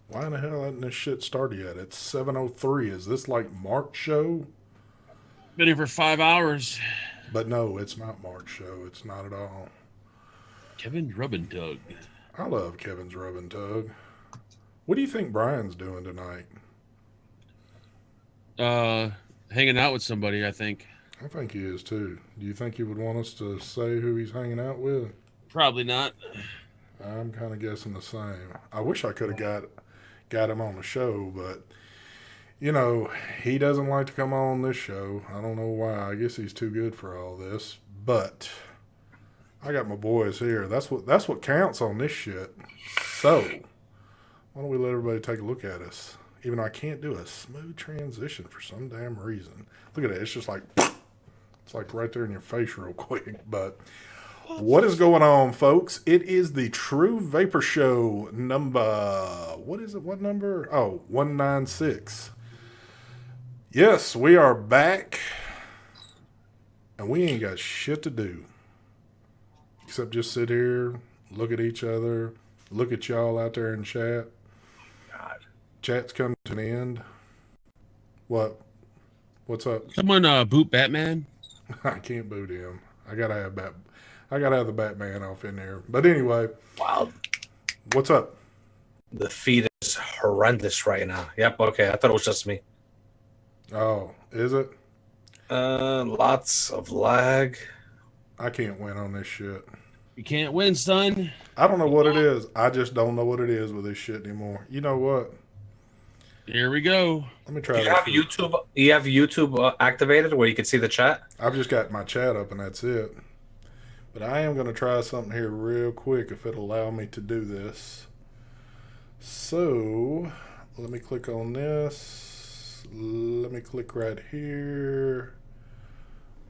Why in the hell hasn't this shit started yet? It's 7:03. Is this like Mark's show? Been here for 5 hours. But no, it's not Mark's show. It's not at all. Kevin Rub and Doug. I love Kevin's Rub and Tug. What do you think Brian's doing tonight? Uh, Hanging out with somebody, I think. I think he is too. Do you think he would want us to say who he's hanging out with? Probably not. I'm kind of guessing the same. I wish I could have got him on the show, but you know, he doesn't like to come on this show. I don't know why. I guess he's too good for all this. But I got my boys here. That's what counts on this shit. So why don't we let everybody take a look at us? Even though I can't do a smooth transition for some damn reason. Look at it. It's just like it's like right there in your face real quick. But what is going on, folks? It is the True Vapor Show number. What is it? What number? Oh, 196. Yes, we are back, and we ain't got shit to do except just sit here, look at each other, look at y'all out there in chat. God. Chat's come to an end. What? What's up? Someone boot Batman. I can't boot him. I gotta have the Batman off in there. But anyway, Wow. what's up? The feed is horrendous right now. Yep. Okay. I thought it was just me. Oh, is it? Lots of lag. I can't win on this shit. You can't win, son. I don't know what it is. I just don't know what it is with this shit anymore. You know what? Here we go. Let me Do try you this. have YouTube? You have YouTube activated where you can see the chat? I've just got my chat up and that's it. But I am going to try something here real quick if it'll allow me to do this. So, let me click on this. Let me click right here.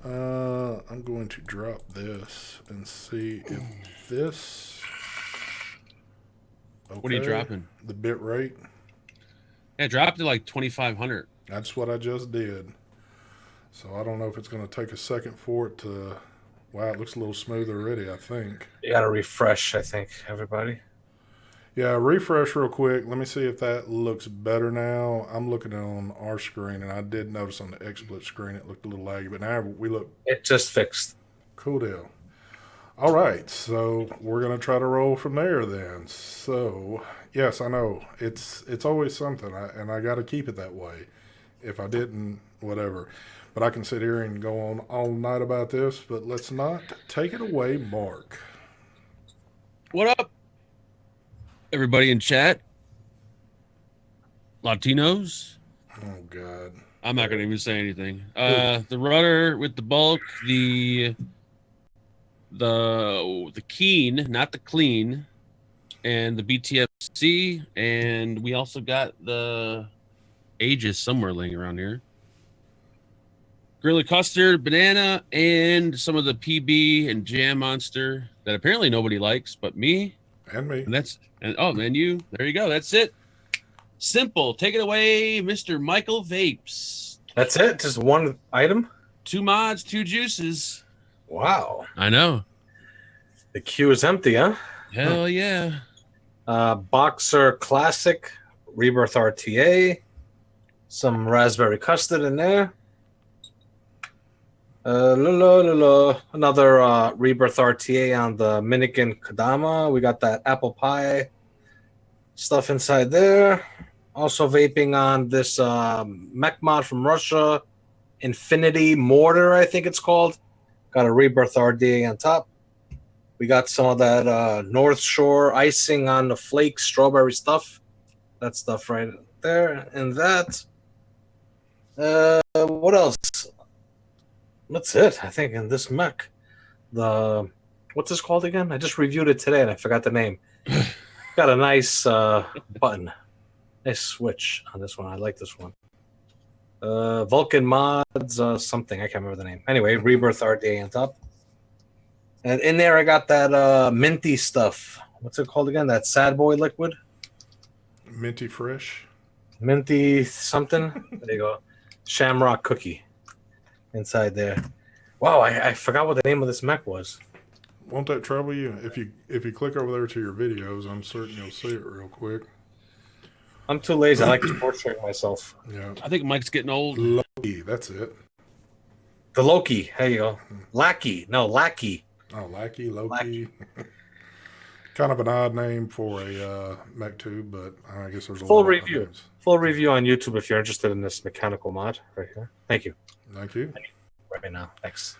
I'm going to drop this and see if this. Okay, What are you dropping? The bit rate. Yeah, dropped to like 2,500. That's what I just did. So I don't know if it's going to take a second for it to. Wow, it looks a little smooth already, I think. You got to refresh, I think, everybody. Yeah, refresh real quick. Let me see if that looks better now. I'm looking on our screen, and I did notice on the XSplit screen it looked a little laggy, but now we look It just fixed. cool deal. All right, so we're going to try to roll from there then. So, yes, I know. It's always something, and I got to keep it that way. If I didn't, whatever. But I can sit here and go on all night about this, but let's not take it away, Mark. What up, everybody in chat? Latinos. Oh, God. I'm not going to even say anything. The rudder with the bulk, the keen, not the clean, and the BTFC, and we also got the Aegis somewhere laying around here. Gorilla Custard, Banana, and some of the PB and Jam Monster that apparently nobody likes but me. And me. And you. There you go. That's it. Simple. Take it away, Mr. Michael Vapes. That's it? Just one item? 2 mods, 2 juices. Wow. I know. The queue is empty, huh? Hell yeah. Boxer Classic, Rebirth RTA, some Raspberry Custard in there. Another Rebirth RTA on the Minikin Kodama. We got that apple pie stuff inside there. Also vaping on this mech mod from Russia, Infinity Mortar, I think it's called. Got a Rebirth RDA on top. We got some of that North Shore icing on the flake strawberry stuff. That stuff right there. And that. What else? That's it, I think, in this mech. What's this called again? I just reviewed it today and I forgot the name. Got a nice button. Nice switch on this one. I like this one. Vulcan Mods, something. I can't remember the name. Anyway, Rebirth RDA on top. And in there, I got that minty stuff. What's it called again? That Sad Boy liquid? Minty Fresh. Minty something. There you go. Shamrock cookie inside there. Wow, I forgot what the name of this mech was. Won't that trouble you? If you click over there to your videos, I'm certain you'll see it real quick. I'm too lazy. I like torturing myself. Yeah. I think Mike's getting old. Loki, that's it. The Loki. There you go. Lackey. No, Lackey. Oh, Lackey, Loki. Kind of an odd name for a mech tube, but I guess there's a Full lot of review. names. Full review on YouTube if you're interested in this mechanical mod right here. Thank you. Thank you. Right now. Thanks.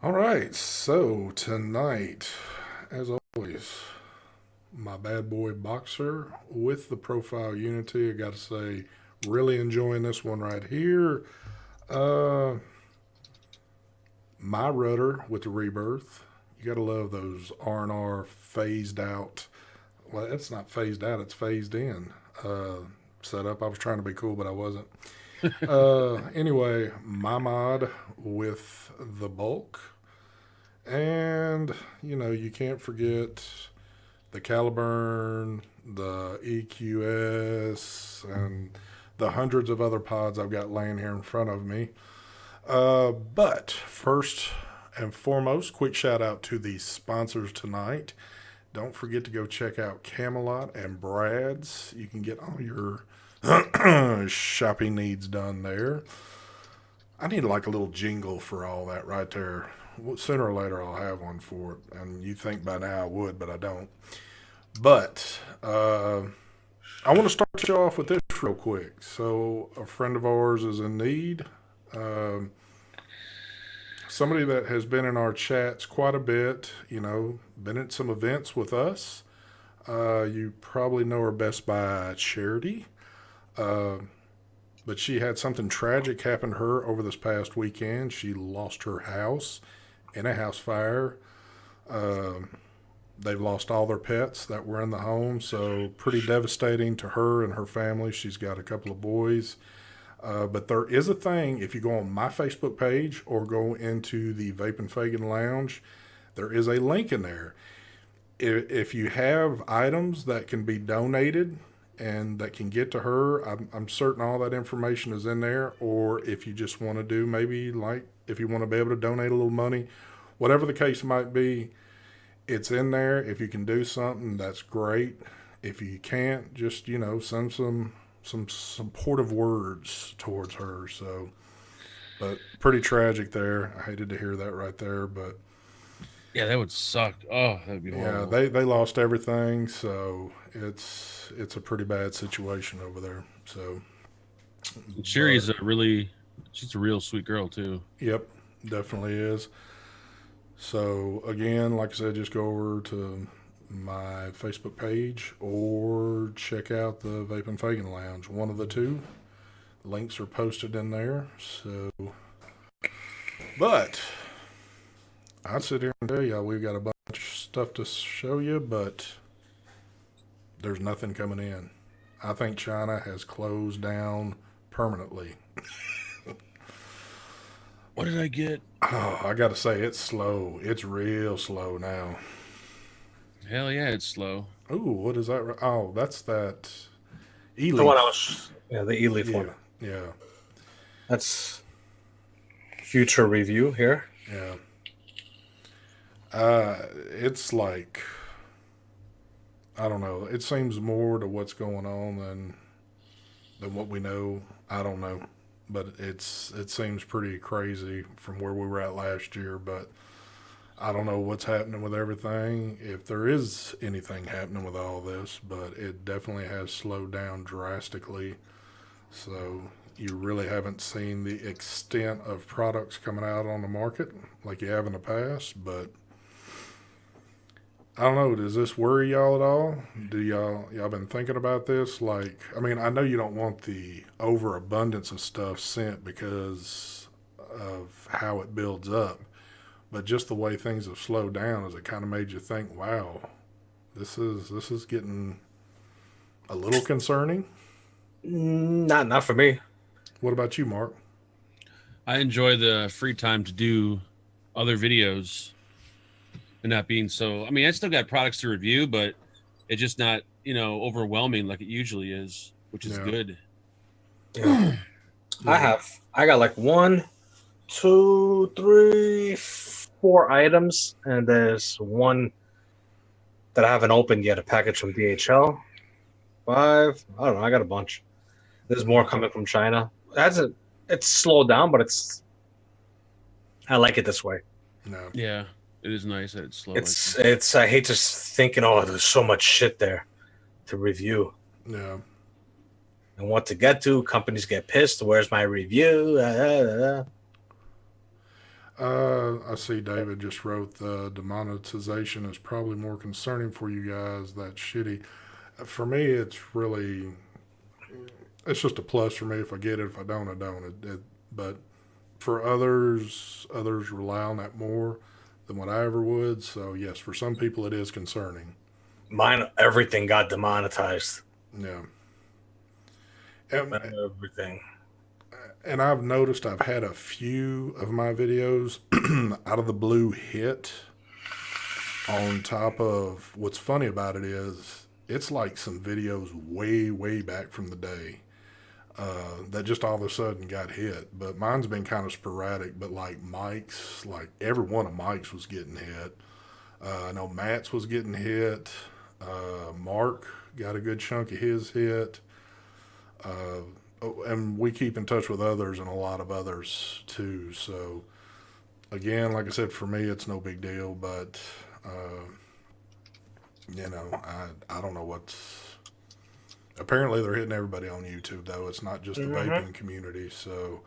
All right, so tonight, as always, my bad boy boxer with the profile Unity. I got to say, really enjoying this one right here. My rudder with the rebirth. You got to love those R&R phased out. Well, it's not phased out; it's phased in. Setup. I was trying to be cool, but I wasn't. Anyway, my mod with the bulk, and you can't forget the Caliburn, the EQS, and the hundreds of other pods I've got laying here in front of me. But first and foremost, quick shout out to the sponsors tonight. Don't forget to go check out Camelot and Brad's. You can get all your shopping needs done there. I need like a little jingle for all that right there. Sooner or later I'll have one for it. And you think by now I would, but I don't. But I want to start you off with this real quick. So a friend of ours is in need. Somebody that has been in our chats quite a bit, been at some events with us. You probably know her best by Charity. But she had something tragic happen to her over this past weekend. She lost her house in a house fire. They've lost all their pets that were in the home, so pretty devastating to her and her family. She's got a couple of boys. But there is a thing, if you go on my Facebook page or go into the Vape and Fagan Lounge, there is a link in there. If you have items that can be donated and that can get to her, I'm certain all that information is in there. Or if you just want to do maybe like, if you want to be able to donate a little money, whatever the case might be, it's in there. If you can do something, that's great. If you can't, just, send some supportive words towards her. So, but pretty tragic there. I hated to hear that right there, but Yeah, that would suck. Oh, that'd be horrible. yeah, they lost everything, so it's a pretty bad situation over there. So Sherry's she's a real sweet girl too. Yep, definitely is. So again, like I said, just go over to my Facebook page or check out the Vape and Fagan Lounge. One of the two. Links are posted in there. So, but I'd sit here and tell you we've got a bunch of stuff to show you, but there's nothing coming in. I think China has closed down permanently. What did I get? Oh, I got to say, it's slow. It's real slow now. Hell yeah, it's slow. Ooh, what is that? Oh, that's that E-Leaf. The one the E-Leaf one. Yeah. That's future review here. Yeah. It's like, I don't know. It seems more to what's going on than what we know. I don't know, but it seems pretty crazy from where we were at last year. But I don't know what's happening with everything, if there is anything happening with all this, but it definitely has slowed down drastically. So you really haven't seen the extent of products coming out on the market like you have in the past. But I don't know, does this worry y'all at all? Do y'all been thinking about this? Like, I mean, I know you don't want the overabundance of stuff sent because of how it builds up. But just the way things have slowed down, has it kind of made you think, wow, this is getting a little concerning? Not for me. What about you, Mark? I enjoy the free time to do other videos and not being so. I mean, I still got products to review, but it's just not, overwhelming like it usually is, which is good. Yeah. I got like 1, 2, 3, 4 items, and there's one that I haven't opened yet, a package from DHL. 5. I don't know. I got a bunch. There's more coming from China. It's slowed down, but I like it this way. No. Yeah, it is nice that it's slow. I hate just thinking, oh, there's so much shit there to review Yeah. and what to get to. Companies get pissed. Where's my review? I see David just wrote the demonetization is probably more concerning for you guys. That's shitty. For me, it's just a plus for me. If I get it, if I don't, I don't. But for others rely on that more than what I ever would. So yes, for some people it is concerning. Mine, everything got demonetized. Yeah. And, Everything. and I've noticed I've had a few of my videos out of the blue hit. On top of what's funny about it is it's like some videos way back from the day that just all of a sudden got hit. But mine's been kind of sporadic. But like Mike's, like every one of Mike's was getting hit. I know Matt's was getting hit. Mark got a good chunk of his hit. And we keep in touch with others and a lot of others too. So again, like I said, for me, it's no big deal. But I don't know what's. Apparently, they're hitting everybody on YouTube though. It's not just the vaping community. So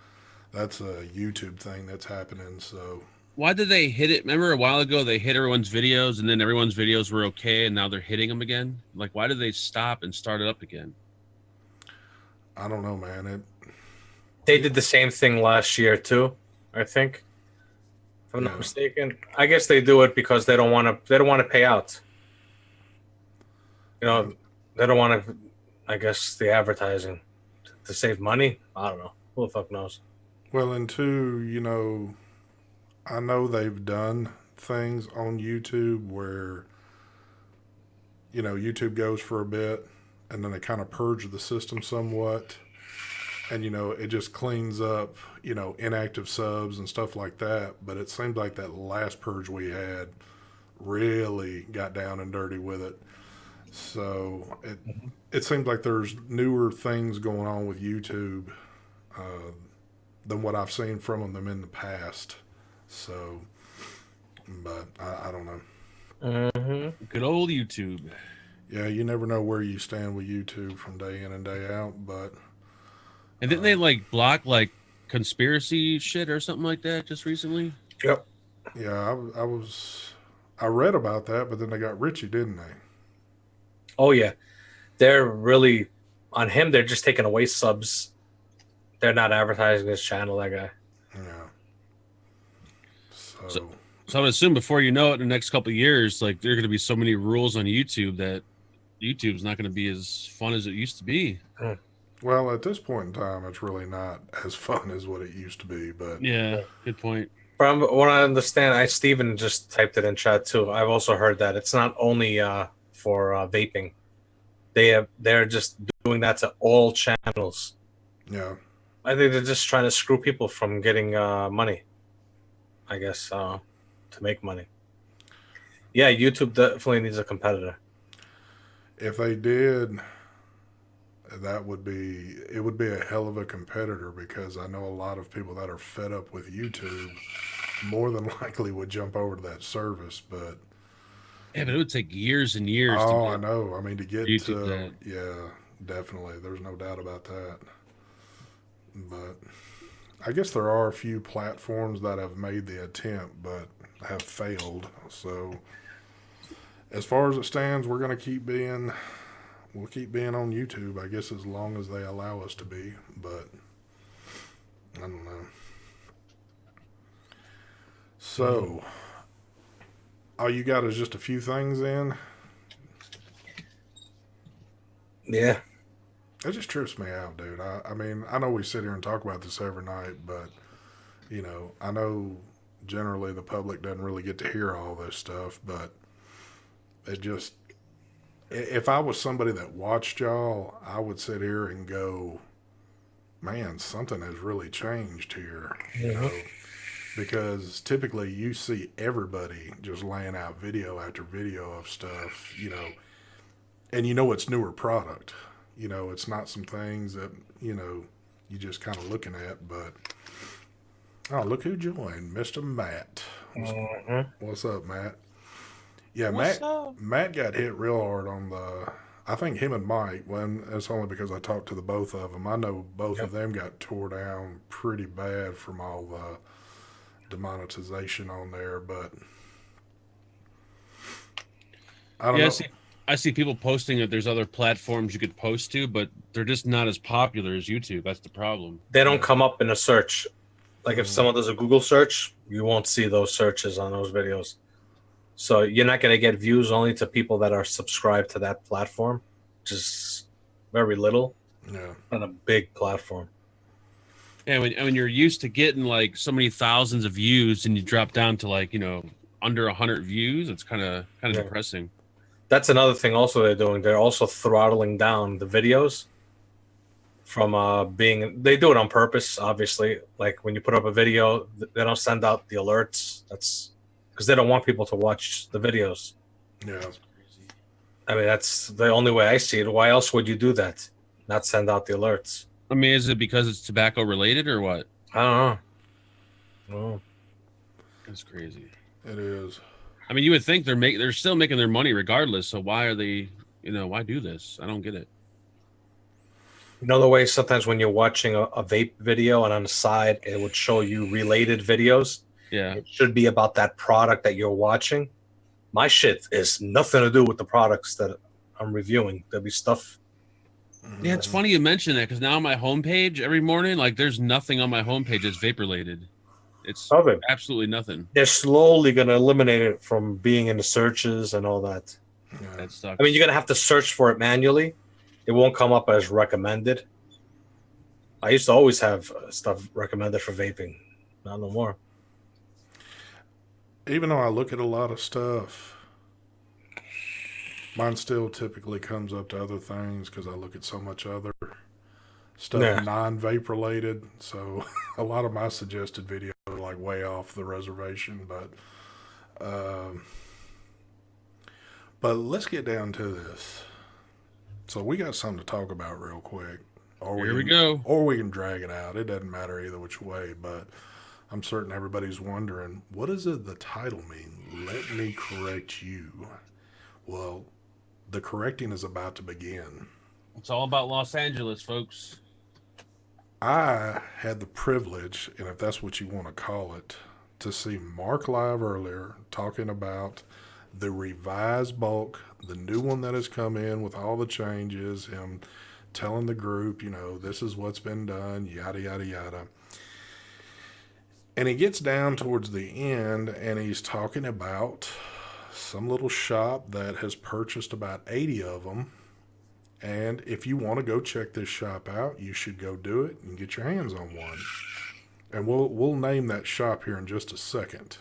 that's a YouTube thing that's happening. So Why did they hit it? Remember a while ago they hit everyone's videos, and then everyone's videos were okay, and now they're hitting them again. Like, why did they stop and start it up again? I don't know, man. They did the same thing last year too, I think. If I'm not mistaken. I guess they do it because they don't want to pay out. You know, they don't want to, I guess, the advertising to save money. I don't know. Who the fuck knows? Well, and two, I know they've done things on YouTube where, YouTube goes for a bit and then they kind of purge the system somewhat. And, it just cleans up, inactive subs and stuff like that. But it seemed like that last purge we had really got down and dirty with it. So it seems like there's newer things going on with YouTube than what I've seen from them in the past. So, but I don't know. Mm-hmm. Good old YouTube. Yeah, you never know where you stand with YouTube from day in and day out. But And didn't they like block like conspiracy shit or something like that just recently? Yep. yeah, I read about that, but then they got Richie, didn't they? Oh yeah, they're really on him. They're just taking away subs. They're not advertising his channel. That guy. Yeah. So I would assume before you know it, in the next couple of years, like there are going to be so many rules on YouTube that YouTube's not going to be as fun as it used to be. Well, at this point in time, it's really not as fun as what it used to be. But Yeah, good point. From what I understand, Steven just typed it in chat too. I've also heard that it's not only for vaping. They're just doing that to all channels. yeah, I think they're just trying to screw people from getting money. I guess to make money. Yeah, YouTube definitely needs a competitor. if they did, it would be a hell of a competitor because I know a lot of people that are fed up with YouTube more than likely would jump over to that service. But Yeah, but it would take years and years. oh, to I know. I mean, to get YouTube to that. yeah, definitely. There's no doubt about that. But I guess there are a few platforms that have made the attempt but have failed. So as far as it stands, we'll keep being on YouTube, I guess, as long as they allow us to be. But I don't know. So all you got is just a few things in. Yeah. It just trips me out, dude. I mean, I know we sit here and talk about this every night, but I know generally the public doesn't really get to hear all this stuff, but it just, if I was somebody that watched y'all, I would sit here and go, man, something has really changed here, because typically you see everybody just laying out video after video of stuff, and you know it's newer product. You know, it's not some things that, you know, you just kind of looking at. But oh, look who joined, Mr. Matt. Mhm. What's up, Matt? Yeah, What's Matt. up? Matt got hit real hard on the. I think him and Mike. Well, it's only because I talked to the both of them. I know both of Yep. them got tore down pretty bad from all the demonetization on there. But I don't Yeah, know. I see people posting that there's other platforms you could post to, but they're just not as popular as YouTube. That's the problem. They don't Yeah. come up in a search. Like if Mm, someone does a Google search, you won't see those searches on those videos. So you're not going to get views only to people that are subscribed to that platform, which is very little yeah. on a big platform. Yeah, when you're used to getting like so many thousands of views and you drop down to like, under 100 views, it's kind of Yeah. depressing. That's another thing also they're doing. They're also throttling down the videos from being, they do it on purpose, obviously. Like when you put up a video, they don't send out the alerts. That's because they don't want people to watch the videos. Yeah. That's crazy. I mean, that's the only way I see it. Why else would you do that? Not send out the alerts. I mean, is it because it's tobacco related or what? I don't know. That's crazy. It is. I mean, you would think they're still making their money regardless. So why are they, why do this? I don't get it. You know the way sometimes when you're watching a vape video and on the side it would show you related videos? Yeah. It should be about that product that you're watching. My shit is nothing to do with the products that I'm reviewing. There'll be stuff. Yeah, it's funny you mention that because now on my homepage every morning, like there's nothing on my homepage that's vape related. It's Of it. absolutely nothing. They're slowly going to eliminate it from being in the searches and all that. Yeah. That sucks. I mean, you're going to have to search for it manually. It won't come up as recommended. I used to always have stuff recommended for vaping. Not no more. Even though I look at a lot of stuff, mine still typically comes up to other things because I look at so much other stuff Yeah. non-vape related. So a lot of my suggested videos are like way off the reservation. Um, but let's get down to this. So we got something to talk about real quick. Here we go. Or we can drag it out. It doesn't matter either which way. But I'm certain everybody's wondering, what does the title mean? Let me correct you. Well, the correcting is about to begin. It's all about Los Angeles, folks. I had the privilege, and if that's what you want to call it, to see Mark live earlier talking about the revised bulk, the new one that has come in with all the changes, him telling the group, this is what's been done, yada, yada, yada. And he gets down towards the end and he's talking about some little shop that has purchased about 80 of them. And if you want to go check this shop out, you should go do it and get your hands on one. And we'll name that shop here in just a second.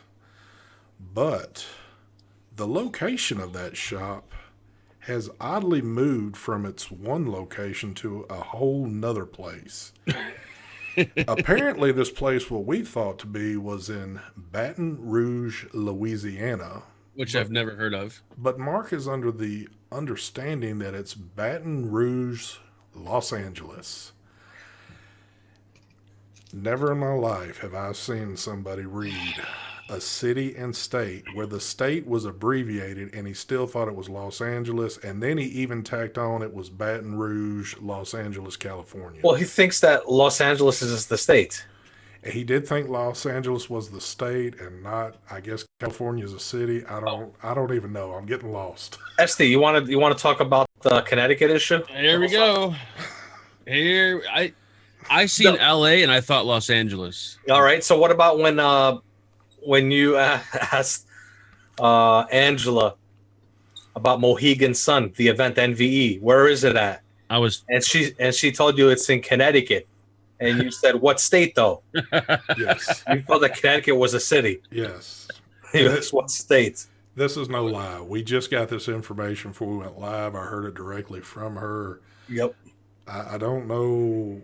But the location of that shop has oddly moved from its one location to a whole nother place. Apparently, this place, what we thought to be, was in Baton Rouge, Louisiana. Which I've never heard of. But Mark is under the understanding that it's Baton Rouge, Los Angeles. Never in my life have I seen somebody read a city and state where the state was abbreviated and he still thought it was Los Angeles, and then he even tacked on it was Baton Rouge, Los Angeles, California. Well, he thinks that Los Angeles is the state. He did think Los Angeles was the state and not, I guess, California is a city. I don't even know. I'm getting lost. Esty, you want to talk about the Connecticut issue? Here we go. Here I seen LA and I thought Los Angeles. All right. So what about when you asked Angela about Mohegan Sun, the event NVE? Where is it at? And she told you it's in Connecticut. And you said, what state, though? Yes. You thought that Connecticut was a city. Yes. That's what state. This is no lie. We just got this information before we went live. I heard it directly from her. Yep. I don't know.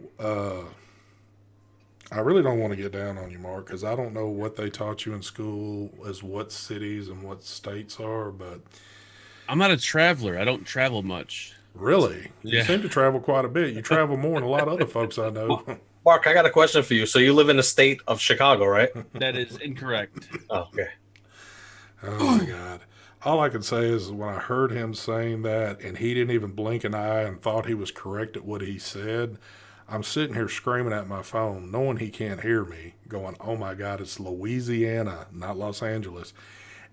I really don't want to get down on you, Mark, because I don't know what they taught you in school as what cities and what states are. But I'm not a traveler. I don't travel much. Really? You Yeah, seem to travel quite a bit. You travel more than a lot of other folks I know. Mark, I got a question for you. So you live in the state of Chicago, right? that is incorrect. Oh, okay. Oh my God. All I can say is when I heard him saying that and he didn't even blink an eye and thought he was correct at what he said, I'm sitting here screaming at my phone, knowing he can't hear me, going, oh my God, it's Louisiana, not Los Angeles.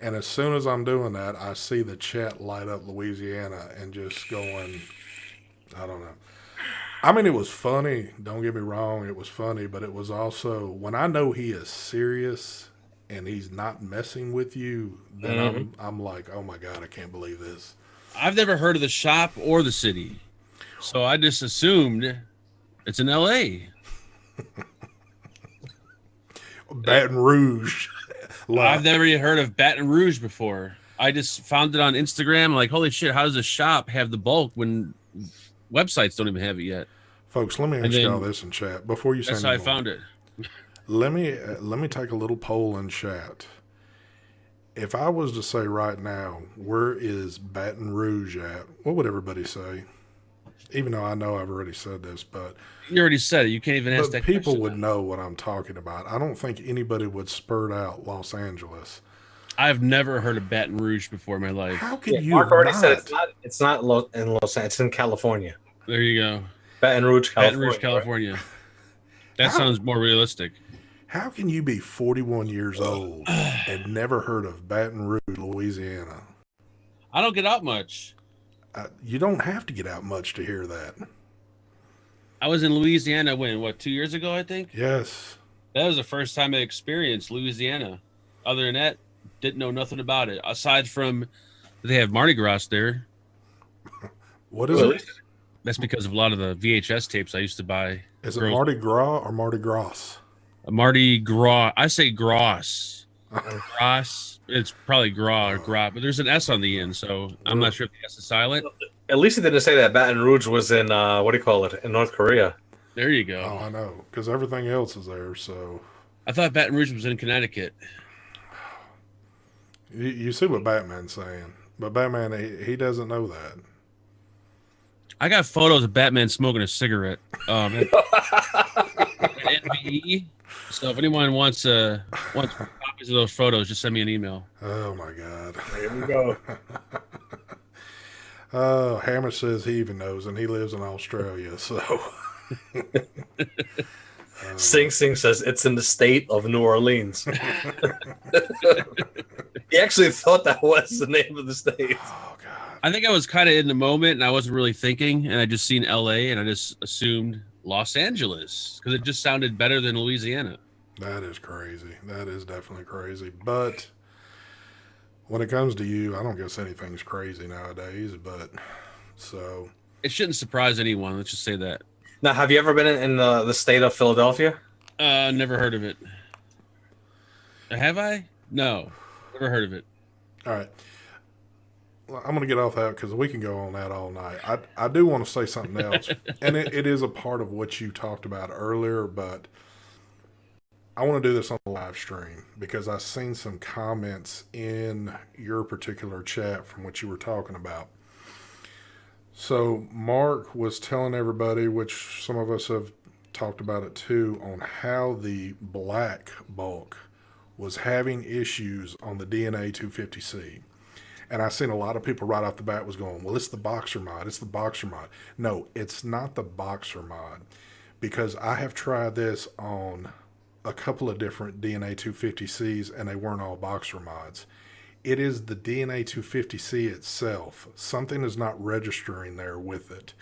And as soon as I'm doing that, I see the chat light up Louisiana and just going, I don't know. I mean, it was funny. Don't get me wrong. It was funny, but it was also when I know he is serious and he's not messing with you, then Hmm. I'm like, oh my God, I can't believe this. I've never heard of the shop or the city, so I just assumed it's in L.A. Baton Rouge. I've never even heard of Baton Rouge before. I just found it on Instagram. Like, holy shit, how does a shop have the bulk when websites don't even have it yet? Folks, let me And ask y'all then this in chat before you say that's how any I more. found it. Let me take a little poll in chat. If I was to say right now, where is Baton Rouge at? What would everybody say? Even though I know I've already said this, but You already said it. You can't even ask that people question. would know what I'm talking about. I don't think anybody would spurt out Los Angeles. I've never heard of Baton Rouge before in my life. How could Yeah, you Mark have already said it's not? not. It's not in Los Angeles. It's in California, There you go. Baton Rouge, Baton Rouge, California. Right? California. That How sounds more realistic. how can you be 41 years old and never heard of Baton Rouge, Louisiana? I don't get out much. You don't have to get out much to hear that. I was in Louisiana when, what, 2 years ago, I think? Yes. That was the first time I experienced Louisiana. Other than that, didn't know nothing about it. Aside from they have Mardi Gras there. What is Really? it? That's because of a lot of the VHS tapes I used to buy. Is it Girls, Mardi Gras or Mardi Gras? Mardi Gras. I say Gras. Gras. It's probably Gras or Gras, but there's an S on the end, so I'm not sure if the S is silent. At least he didn't say that Baton Rouge was in what do you call it? In North Korea. There you Oh, go. I know, because everything else is there. So I thought Baton Rouge was in Connecticut. you see what Batman's saying, but Batman he doesn't know that. I got photos of Batman smoking a cigarette. At NVE. So if anyone wants copies of those photos, just send me an email. Oh my God. Here we go. Oh, Hammer says he even knows, and he lives in Australia. So Sing Sing says it's in the state of New Orleans. He actually thought that was the name of the state. oh God, I think I was kind of in the moment and I wasn't really thinking, and I just seen LA and I just assumed Los Angeles because it just sounded better than Louisiana. that is crazy. That is definitely crazy. But when it comes to you, I don't guess anything's crazy nowadays. But so It shouldn't surprise anyone. Let's just say that. Now, have you ever been in the state of Philadelphia? Never heard of it. Have I? No, never heard of it. all right. Well, I'm going to get off that because we can go on that all night. I do want to say something else, and it is a part of what you talked about earlier, but I want to do this on the live stream because I've seen some comments in your particular chat from what you were talking about. So Mark was telling everybody, which some of us have talked about it too, on how the black bulk was having issues on the DNA 250C. And I seen a lot of people right off the bat was going, well, it's the boxer mod. It's the boxer mod. No, it's not the boxer mod because I have tried this on a couple of different DNA 250Cs and they weren't all boxer mods. It is the DNA 250C itself. Something is not registering there with it.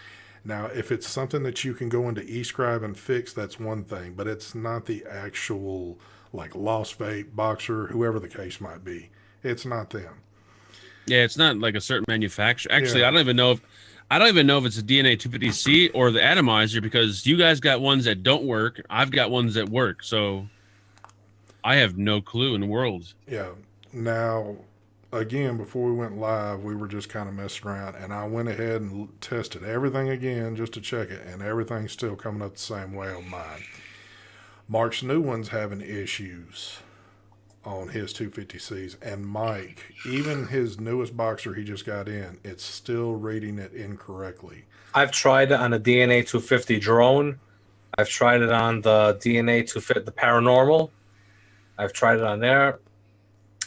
Now, if it's something that you can go into eScribe and fix, that's one thing, but it's not the actual like Lost Vape, Boxer, whoever the case might be. It's not them. Yeah, it's not like a certain manufacturer. Actually, Yeah. I don't even know if it's a DNA 250C or the atomizer because you guys got ones that don't work. I've got ones that work, so I have no clue in the world. Yeah. Now, again, before we went live, we were just kind of messing around, and I went ahead and tested everything again just to check it, and everything's still coming up the same way on mine. Mark's new one's having issues. on his 250Cs. And Mike, even his newest boxer he just got in, it's still reading it incorrectly. I've tried it on a DNA 250 drone. I've tried it on the DNA 250, the paranormal. I've tried it on there.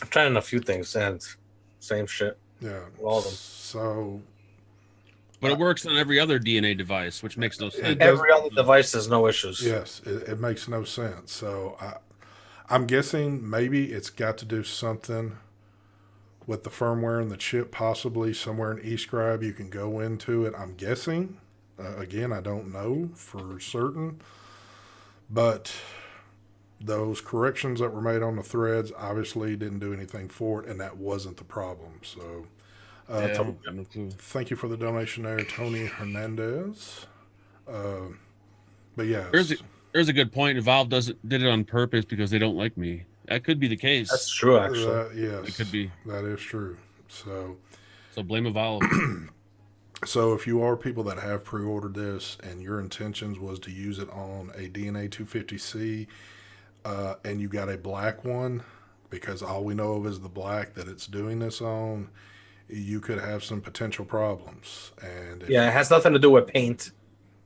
I've tried it on a few things, and same shit. Yeah. All of them. So. But it works on every other DNA device, which makes no sense. It does- Every other device has no issues. Yes, it makes no sense. So I'm guessing maybe it's got to do something with the firmware and the chip, possibly somewhere in eScribe you can go into it. I'm guessing. Again, I don't know for certain. But those corrections that were made on the threads obviously didn't do anything for it, and that wasn't the problem. So Yeah, got no clue. thank you for the donation there, Tony Hernandez. But yeah. There's a good point. Valve did it on purpose because they don't like me. That could be the case. That's true, actually. Yes, It could be. That is true. So blame a Valve. So if you are people that have pre-ordered this and your intentions was to use it on a DNA 250C and you got a black one, because all we know of is the black that it's doing this on, you could have some potential problems. And Yeah, it has nothing to do with paint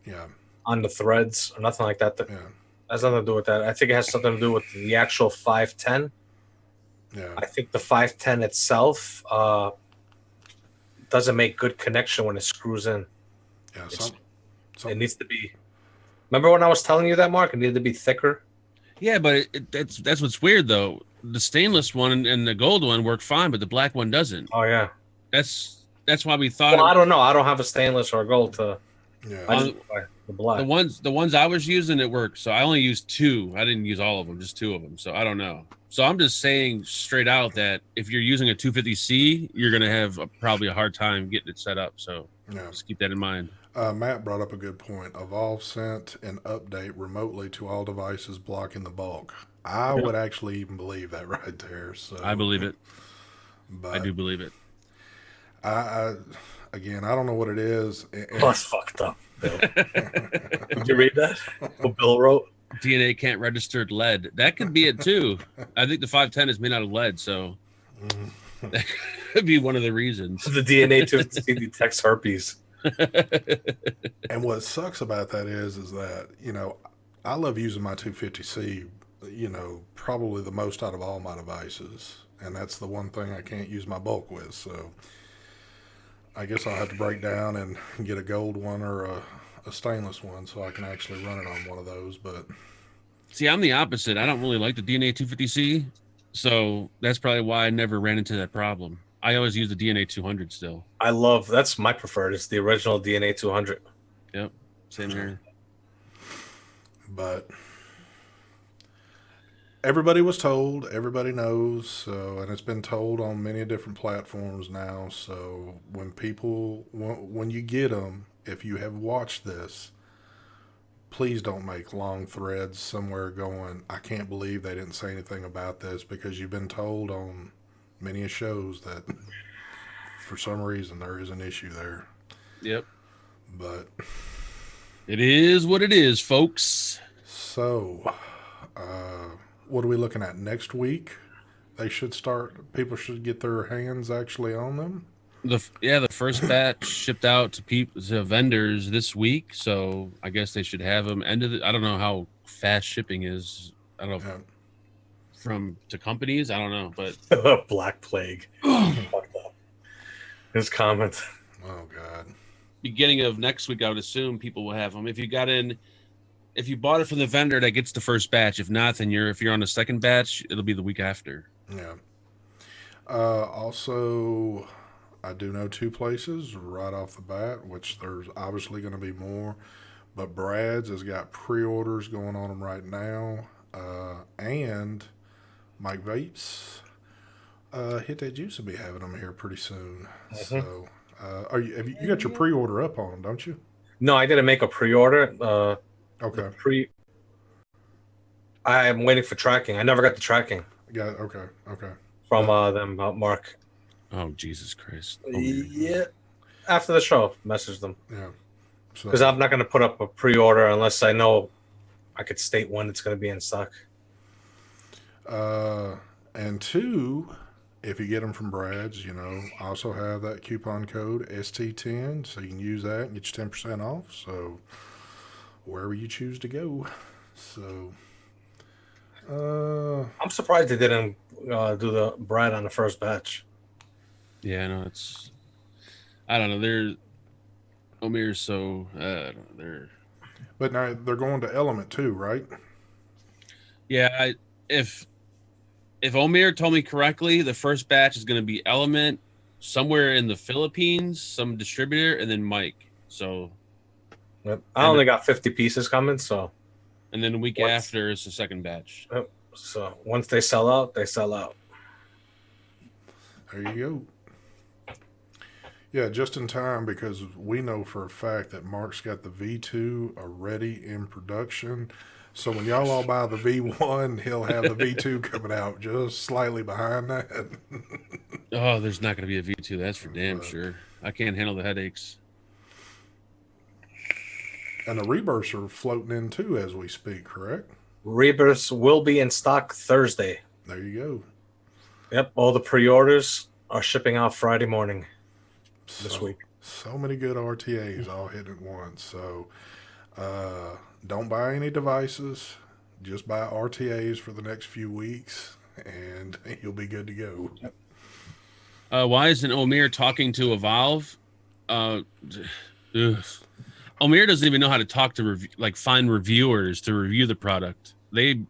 yeah, on the threads or nothing like that. yeah, It has nothing to do with that. I think it has something to do with the actual 510. yeah. I think the 510 itself doesn't make good connection when it screws in. Yeah, It needs to be. Remember when I was telling you that, Mark? It needed to be thicker. Yeah, but that's what's weird though. The stainless one and the gold one work fine, but the black one doesn't. Oh yeah. That's why we thought. Well, I don't know. I don't have a stainless or a gold to. Yeah. I just buy the black. The ones I was using, it worked. So I only used 2. I didn't use all of them, just 2 of them. So I don't know. So I'm just saying straight out that if you're using a 250C, you're gonna have probably a hard time getting it set up. So just keep that in mind. Matt brought up a good point. Evolve sent an update remotely to all devices blocking the bulk. I would actually even believe that right there. So I believe it. But I do believe it. Again, I don't know what it is. That's fucked up, Bill. Did you read that? What Bill wrote? DNA can't register lead. That could be it too. I think the 510 is made out of lead, so that could be one of the reasons. The DNA to detects herpes. And what sucks about that is that, I love using my 250C, probably the most out of all my devices. And that's the one thing I can't use my bulk with. So I guess I'll have to break down and get a gold one or a stainless one so I can actually run it on one of those. But see, I'm the opposite. I don't really like the DNA 250C, so that's probably why I never ran into that problem. I always use the DNA 200 still. That's my preferred. It's the original DNA 200. Yep, same here. But everybody was told, everybody knows, so, and it's been told on many different platforms now. So when you get them, if you have watched this, please don't make long threads somewhere going, I can't believe they didn't say anything about this, because you've been told on many shows that for some reason there is an issue there. Yep. But it is what it is, folks. So, what are we looking at next week? People should get their hands actually on them. The first batch shipped out to vendors this week, so I guess they should have them. I don't know how fast shipping is. I don't know to companies. I don't know, but Black Plague. Fucked up. His comment. Oh God. Beginning of next week, I would assume people will have them. If you bought it from the vendor, that gets the first batch. If not, then if you're on the second batch, it'll be the week after. Yeah. Also, I do know 2 places right off the bat, which there's obviously going to be more, but Brad's has got pre-orders going on them right now, and Mike Vapes, Hit That Juice will be having them here pretty soon. Mm-hmm. So, have you got your pre-order up on them, don't you? No, I didn't make a pre-order. Okay. I'm waiting for tracking. I never got the tracking. Okay. From them, Mark. Oh, Jesus Christ. Yeah. After the show, message them. Yeah. Because I'm not going to put up a pre-order unless I know I could state when it's going to be in stock. And two, if you get them from Brad's, I also have that coupon code ST10, so you can use that and get you 10% off. So wherever you choose to go. So, I'm surprised they didn't do the Brad on the first batch. Yeah, no, I don't know. Omir's so they're. But now they're going to Element too, right? Yeah, if Omir told me correctly, the first batch is going to be Element somewhere in the Philippines, some distributor, and then Mike. So, Yep. I only got 50 pieces coming, so. And then a week after is the second batch. Yep. So once they sell out, they sell out. There you go. Yeah, just in time, because we know for a fact that Mark's got the V2 already in production. So when y'all all buy the V1, he'll have the V2 coming out just slightly behind that. Oh, there's not going to be a V2. That's for damn sure. I can't handle the headaches. And the rebirths are floating in too as we speak, correct? Rebirths will be in stock Thursday. There you go. Yep, all the pre-orders are shipping out Friday morning this week. So many good RTAs all hit at once. So don't buy any devices. Just buy RTAs for the next few weeks, and you'll be good to go. Why isn't Omir talking to Evolve? Omir doesn't even know how to talk to find reviewers to review the product. They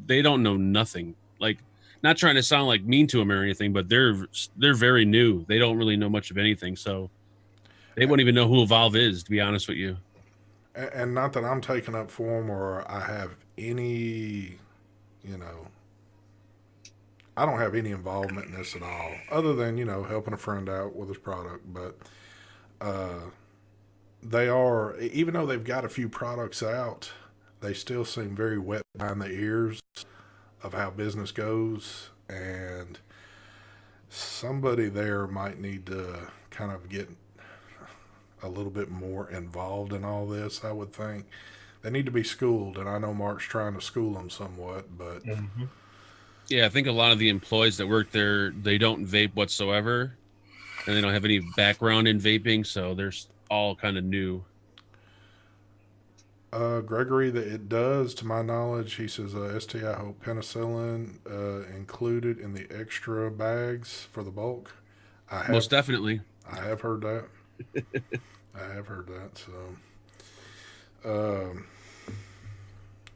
don't know nothing. Like, not trying to sound like mean to them or anything, but they're very new. They don't really know much of anything, so they wouldn't even know who Evolve is, to be honest with you. And not that I'm taking up for them or I have any, I don't have any involvement in this at all, other than, helping a friend out with his product. But they are, even though they've got a few products out, they still seem very wet behind the ears of how business goes. And somebody there might need to kind of get a little bit more involved in all this, I would think. They need to be schooled, and I know Mark's trying to school them somewhat, but... Mm-hmm. Yeah, I think a lot of the employees that work there, they don't vape whatsoever, and they don't have any background in vaping, so they're all kind of new. Gregory, that it does, to my knowledge, he says ST, I hope penicillin included in the extra bags for the bulk. Most definitely. I have heard that. I have heard that. So,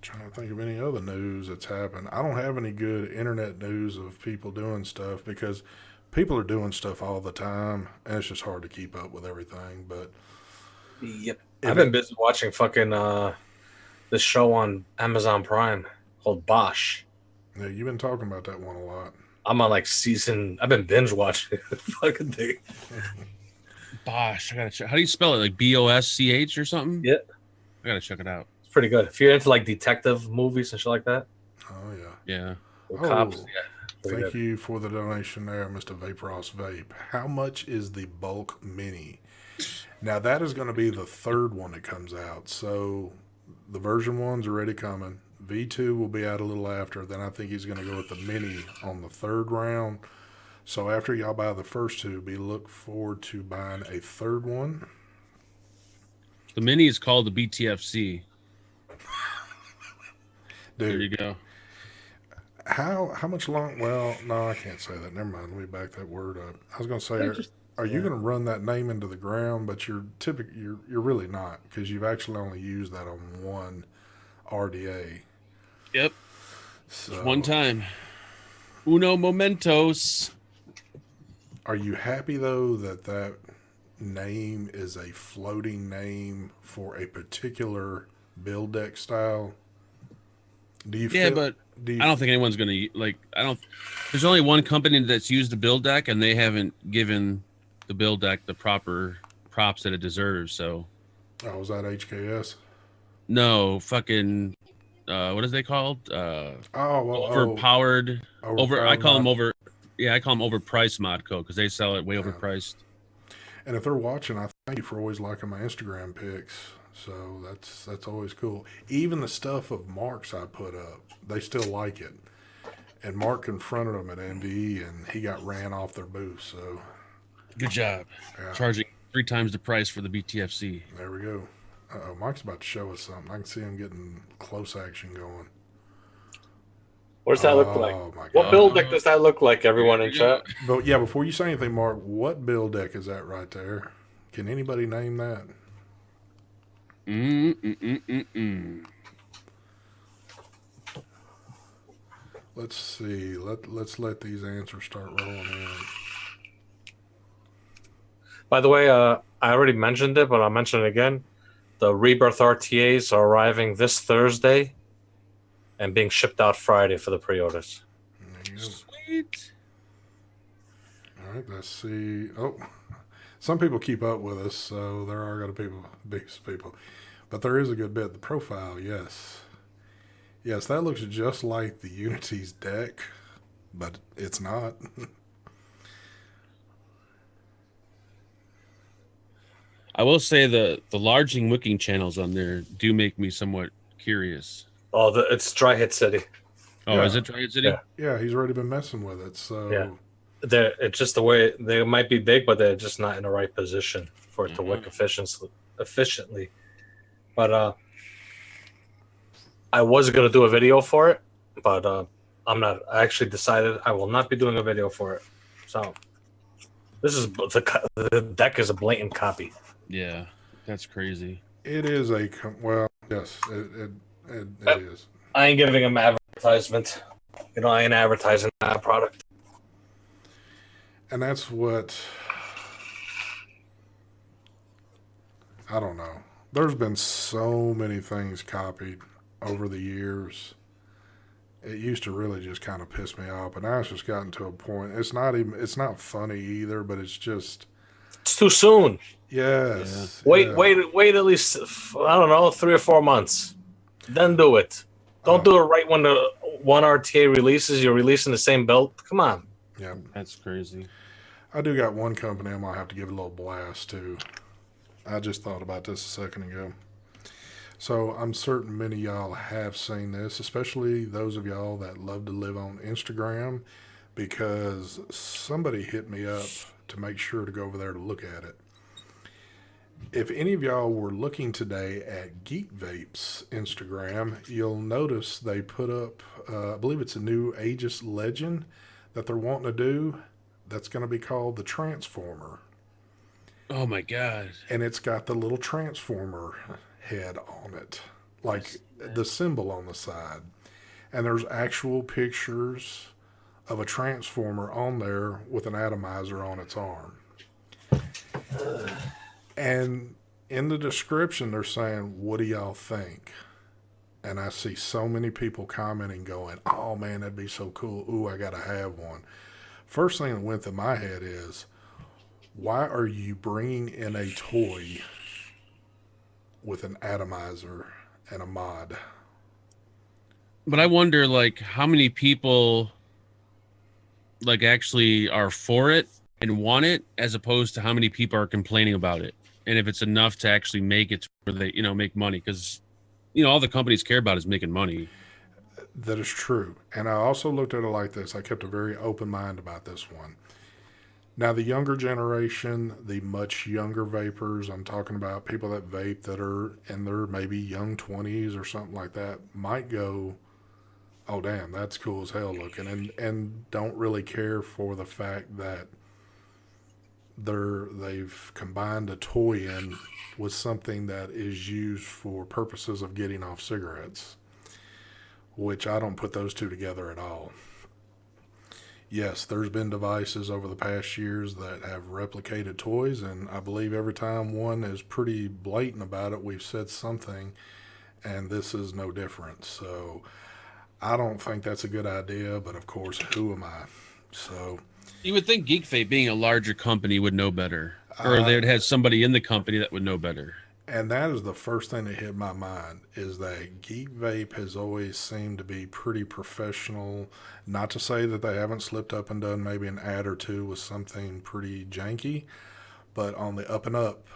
trying to think of any other news that's happened. I don't have any good internet news of people doing stuff because people are doing stuff all the time, and it's just hard to keep up with everything. But yep, I've been busy watching fucking this show on Amazon Prime called Bosch. Yeah, you've been talking about that one a lot. I'm on I've been binge watching the fucking thing. Bosch, I gotta check. How do you spell it? Like BOSCH or something? Yeah, I gotta check it out. It's pretty good if you're into detective movies and shit like that. Oh yeah. Cops. Yeah. Thank you for the donation there, Mr. Vape Ross Vape. How much is the bulk mini? Now that is going to be the third one that comes out. So the version 1's already coming. V2 will be out a little after. Then I think he's going to go with the mini on the third round. So after y'all buy the first two, look forward to buying a third one. The mini is called the BTFC. Dude, there you go. How much long? Well, no, I can't say that. Never mind. Let me back that word up. I was going to say, are you going to run that name into the ground? But you're really not, because you've actually only used that on one RDA. Yep. So, just one time. Uno momentos. Are you happy though that name is a floating name for a particular build deck style? Do you? Yeah, but I don't think anyone's gonna There's only one company that's used the build deck, and they haven't given the build deck the proper props that it deserves. So. Oh, was that HKS? No, fucking. What is they called? Overpowered. I call them over. Yeah, I call them overpriced Modco because they sell it way overpriced. And if they're watching, I thank you for always liking my Instagram pics. So that's always cool. Even the stuff of marks I put up, they still like it. And Mark confronted him at MVE, and he got ran off their booth. So, Good job. yeah, Charging 3 times the price for the BTFC. there we go. Uh-oh, Mike's about to show us something. I can see him getting close action going. What does that look like? Oh, my What God. build deck does that look like, everyone in chat? But, yeah, before you say anything, Mark, what build deck is that right there? Can anybody name that? Let's see. Let's let these answers start rolling in. By the way, I already mentioned it, but I'll mention it again. The Rebirth RTAs are arriving this Thursday and being shipped out Friday for the pre-orders. There you go. Sweet. All right, let's see. Oh, some people keep up with us, so there are going to be people. But there is a good bit. The profile, yes. Yes, that looks just like the Unity's deck, but it's not. I will say the larging wicking channels on there do make me somewhat curious. Oh, it's Dry Hit City. Oh, Yeah. is it Dry City? Yeah. Yeah, he's already been messing with it, so... Yeah. It's just the way they might be big, but they're just not in the right position for it to wick efficiently. But I was going to do a video for it, but I'm not. I actually decided I will not be doing a video for it. So this is the deck is a blatant copy. Yeah, that's crazy. It is well, yes, it is. I ain't giving him advertisement. I ain't advertising that product. And that's what... I don't know. There's been so many things copied over the years. It used to really just kind of piss me off, but now it's just gotten to a point. It's not funny either, but it's just... It's too soon. Yes. Yeah. Wait at least, I don't know, 3 or 4 months. Then do it. Don't do it right when the one RTA releases. You're releasing the same build. Come on. Yeah. That's crazy. I do got one company I'm going to have to give a little blast to. I just thought about this a second ago. So I'm certain many of y'all have seen this, especially those of y'all that love to live on Instagram, because somebody hit me up to make sure to go over there to look at it. If any of y'all were looking today at Geek Vapes Instagram, you'll notice they put up, I believe it's a new Aegis Legend that they're wanting to do. That's going to be called the Transformer. Oh my God. And it's got the little Transformer head on it, like the symbol on the side. And there's actual pictures of a Transformer on there with an atomizer on its arm. And in the description, they're saying, what do y'all think? And I see so many people commenting going, oh man, that'd be so cool. Ooh, I got to have one. First thing that went through my head is, why are you bringing in a toy with an atomizer and a mod? But I wonder, like, how many people, like, actually are for it and want it, as opposed to how many people are complaining about it, and if it's enough to actually make it where they, make money, because, all the companies care about is making money. That is true. And I also looked at it like this. I kept a very open mind about this one. Now, the younger generation, the much younger vapors, I'm talking about people that vape that are in their maybe young 20s or something like that, might go, oh, damn, that's cool as hell looking, and don't really care for the fact that they've combined a toy in with something that is used for purposes of getting off cigarettes, which I don't put those two together at all. Yes, there's been devices over the past years that have replicated toys, and I believe every time one is pretty blatant about it, we've said something, and this is no different. So I don't think that's a good idea, but of course, who am I? So you would think Geek Vape, being a larger company, would know better, or they would have somebody in the company that would know better. And that is the first thing that hit my mind, is that Geek Vape has always seemed to be pretty professional. Not to say that they haven't slipped up and done maybe an ad or two with something pretty janky, but on the up and up,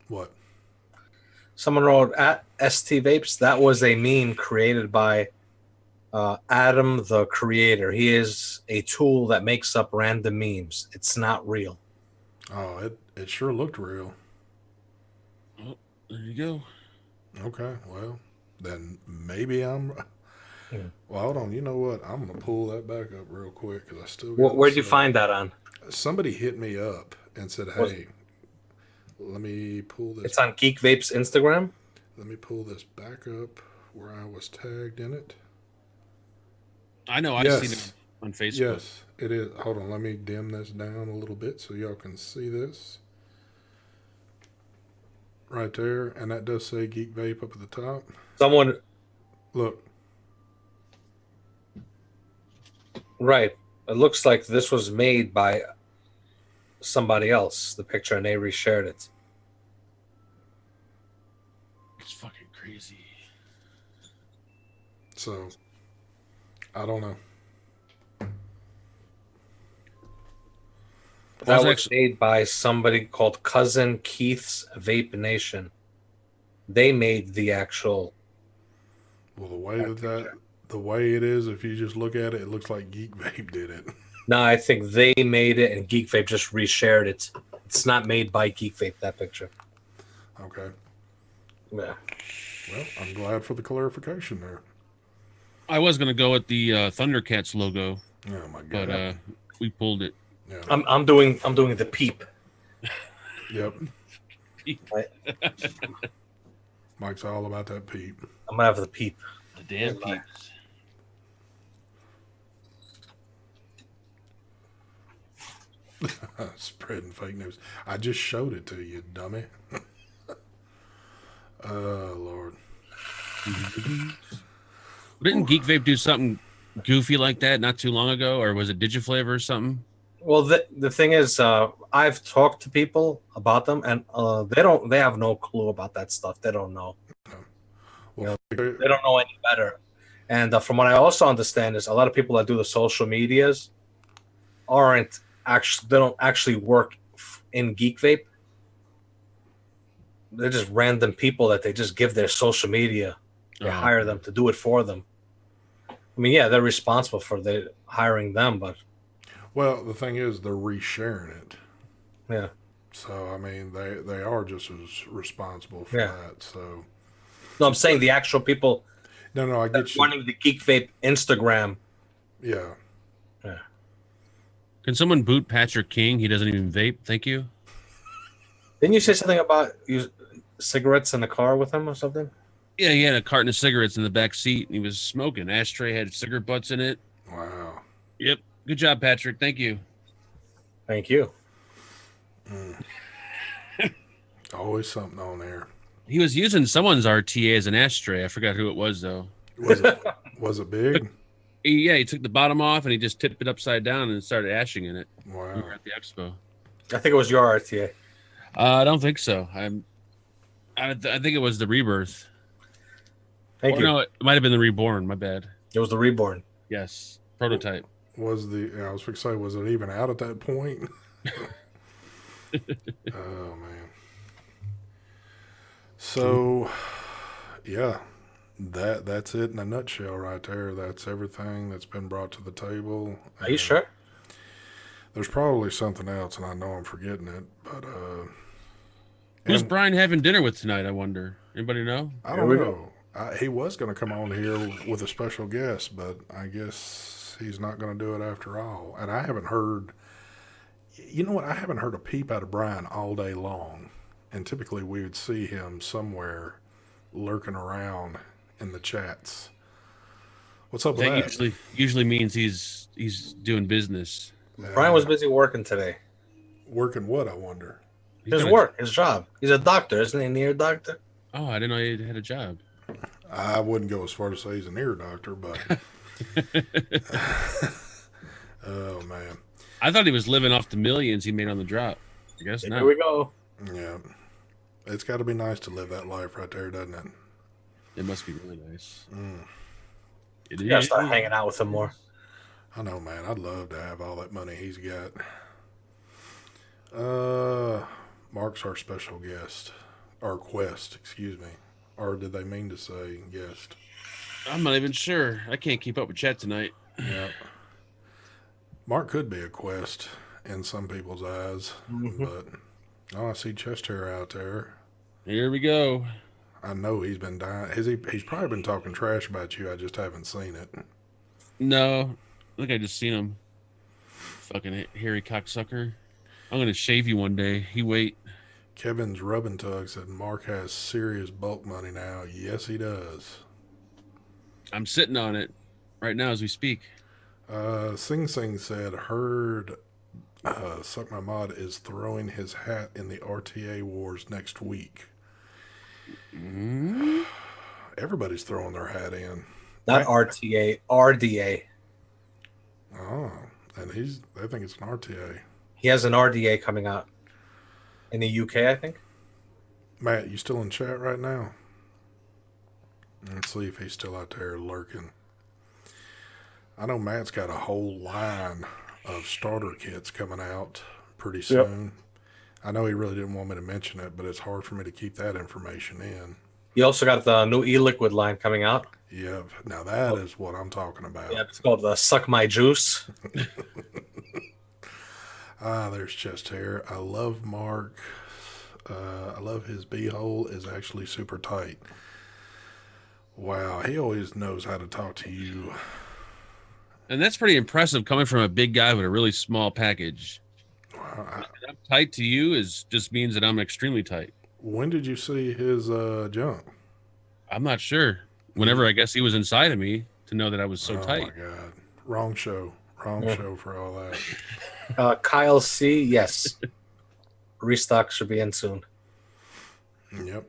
what? Someone wrote at ST Vapes, that was a meme created by Adam, the creator. He is a tool that makes up random memes. It's not real. Oh, it sure looked real. Oh, there you go. Okay, well, then maybe I'm. Hmm. Well, hold on. You know what? I'm gonna pull that back up real quick because I still got it Where'd you saved. find that on? Somebody hit me up and said, Was "Hey, let me pull this. it's on Geek Vape's Instagram? Let me pull this back up where I was tagged in it." I know. I've seen it Yes, on Facebook. yes, it is. Hold on. Let me dim this down a little bit so y'all can see this right there, and that does say Geek Vape up at the top. Someone, Look, right? It looks like this was made by somebody else. The picture, and they reshared it. It's fucking crazy. so I don't know. That was made by somebody called Cousin Keith's Vape Nation. They made the actual. Well, the way it is, if you just look at it, it looks like Geek Vape did it. No, I think they made it, and Geek Vape just reshared it. It's not made by Geek Vape. That picture. Okay. Yeah. Well, I'm glad for the clarification there. I was gonna go with the Thundercats logo, Oh my but god. we pulled it. Yeah. I'm doing the peep. Yep. Right. Mike's all about that peep. I'm gonna have the peep. The damn peeps. Spreading fake news. I just showed it to you, dummy. Oh Lord. Didn't Geek Vape do something goofy like that not too long ago, or was it Digiflavor or something? Well, the thing is, I've talked to people about them, and they have no clue about that stuff. They don't know. Well, They don't know any better. And from what I also understand is a lot of people that do the social medias they don't actually work in Geek Vape. They're just random people that they just give their social media. They hire them to do it for them. I mean, yeah, they're responsible for hiring them, but well, the thing is, they're resharing it. yeah. So I mean, they are just as responsible for that. So No, I'm saying the actual people no, I get you. running the Geek Vape Instagram. Yeah. Yeah. Can someone boot Patrick King? He doesn't even vape. Thank you. Didn't you say something about cigarettes in the car with him or something? Yeah, he had a carton of cigarettes in the back seat, and he was smoking. Ashtray had cigarette butts in it. Wow. Yep. Good job, Patrick. Thank you. Thank you. Always something on there. He was using someone's RTA as an ashtray. I forgot who it was, though. Was it big? He took the bottom off and he just tipped it upside down and started ashing in it. Wow. We were at the expo. I think it was your RTA. I don't think so. I think it was the Rebirth. Thank you. No, it might have been the Reborn. My bad. It was the Reborn. Yes, prototype. I was going to say, was it even out at that point? Oh man. So, yeah, that's it in a nutshell right there. That's everything that's been brought to the table. Are you sure? There's probably something else, and I know I'm forgetting it, but Who's Brian having dinner with tonight? I wonder. Anybody know? I don't know. He was going to come on here with a special guest, but I guess he's not going to do it after all. And I haven't heard. You know what? I haven't heard a peep out of Brian all day long. And typically we would see him somewhere lurking around in the chats. What's up with that? Usually means he's doing business. Brian was busy working today. Working what, I wonder? His job. He's a doctor, isn't he? An ear doctor? Oh, I didn't know he had a job. I wouldn't go as far to say he's an ear doctor, but oh man. I thought he was living off the millions he made on the drop. I guess not. Here we go. Yeah. It's got to be nice to live that life right there, doesn't it? It must be really nice. You gotta start hanging out with him more. I know, man. I'd love to have all that money he's got. Mark's our special guest. Or quest, excuse me. Or did they mean to say guest? I'm not even sure. I can't keep up with chat tonight. Yeah. Mark could be a quest in some people's eyes, but I see chest hair out there. Here we go. I know he's been dying. He's probably been talking trash about you. I just haven't seen it. No, I think I just seen him. Fucking hairy cocksucker. I'm gonna shave you one day. He wait. Kevin's rubbing tug said Mark has serious bulk money now. Yes, he does. I'm sitting on it right now as we speak. Sing Sing said, heard Suck My Mod is throwing his hat in the RTA wars next week. Mm-hmm. Everybody's throwing their hat in. Not RTA, RDA. Oh, and they think it's an RTA. He has an RDA coming out in the UK, I think. Matt, you still in chat right now? Let's see if he's still out there lurking. I know Matt's got a whole line of starter kits coming out pretty soon. Yep. I know he really didn't want me to mention it, but it's hard for me to keep that information in. You also got the new e-liquid line coming out. Yep. Now that is what I'm talking about. Yeah, it's called the Suck My Juice. There's chest hair. I love Mark. I love his beehole is actually super tight. Wow, he always knows how to talk to you. And that's pretty impressive coming from a big guy with a really small package. Wow. I'm tight to you just means that I'm extremely tight. When did you see his junk? I'm not sure. Whenever I guess he was inside of me to know that I was so tight. Oh my God. Wrong show. Wrong show for all that. Kyle C, yes. Restock should be in soon. Yep.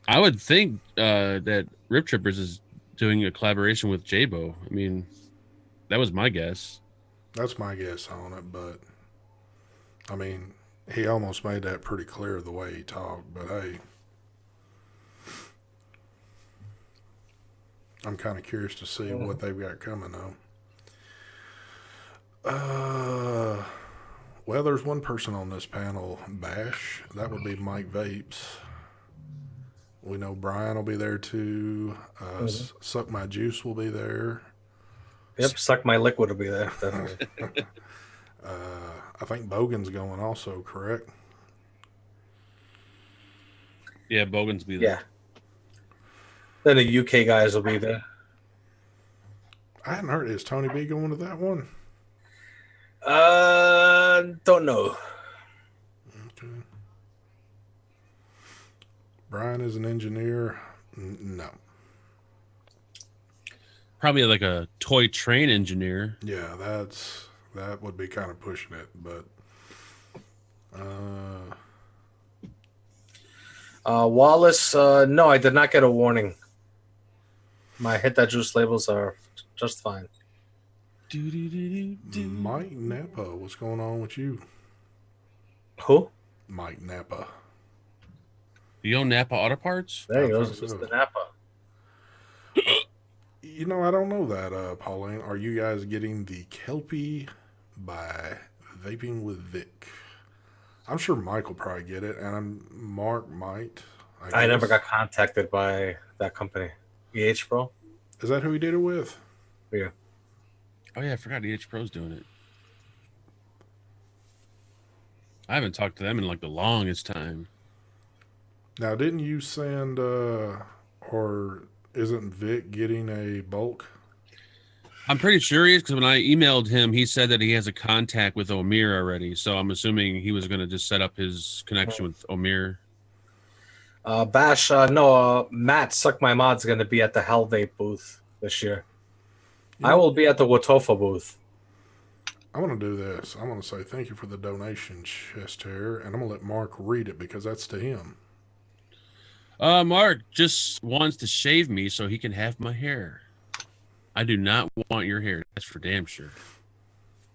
I would think that Rip Trippers is doing a collaboration with J-Bo. I mean, that was my guess. That's my guess on it, but I mean, he almost made that pretty clear the way he talked, but hey, I'm kind of curious to see what they've got coming though. Well, there's one person on this panel, Bash. That would be Mike Vapes. We know Brian will be there too. Suck My Juice will be there. Yep, Suck My Liquid will be there. I think Bogan's going also, correct? Yeah, Bogan's be there. Yeah. Then the UK guys will be there. I hadn't heard. Is Tony B going to that one? Don't know. Okay. Brian is an engineer. No. Probably like a toy train engineer. Yeah, that would be kind of pushing it, but Wallace, no, I did not get a warning. My Hit That Juice labels are just fine. Mike Napa, what's going on with you? Who? Mike Napa. You own Napa Auto Parts? There he goes, Mr. Napa. You know, I don't know that, Pauline. Are you guys getting the Kelpie by Vaping with Vic? I'm sure Mike will probably get it, and Mark might. I never got contacted by that company. EH Pro? Is that who he did it with? Yeah. Oh, yeah, I forgot EH Pro's doing it. I haven't talked to them in like the longest time. Now, didn't you send, or isn't Vic getting a bulk? I'm pretty sure he is, because when I emailed him, he said that he has a contact with Omir already. So I'm assuming he was going to just set up his connection with Omir. Bash, Matt Suck My Mod's going to be at the Hell Vape booth this year. I will be at the Watofa booth. I'm going to do this. I'm going to say thank you for the donation, chest hair, and I'm going to let Mark read it because that's to him. Mark just wants to shave me so he can have my hair. I do not want your hair. That's for damn sure.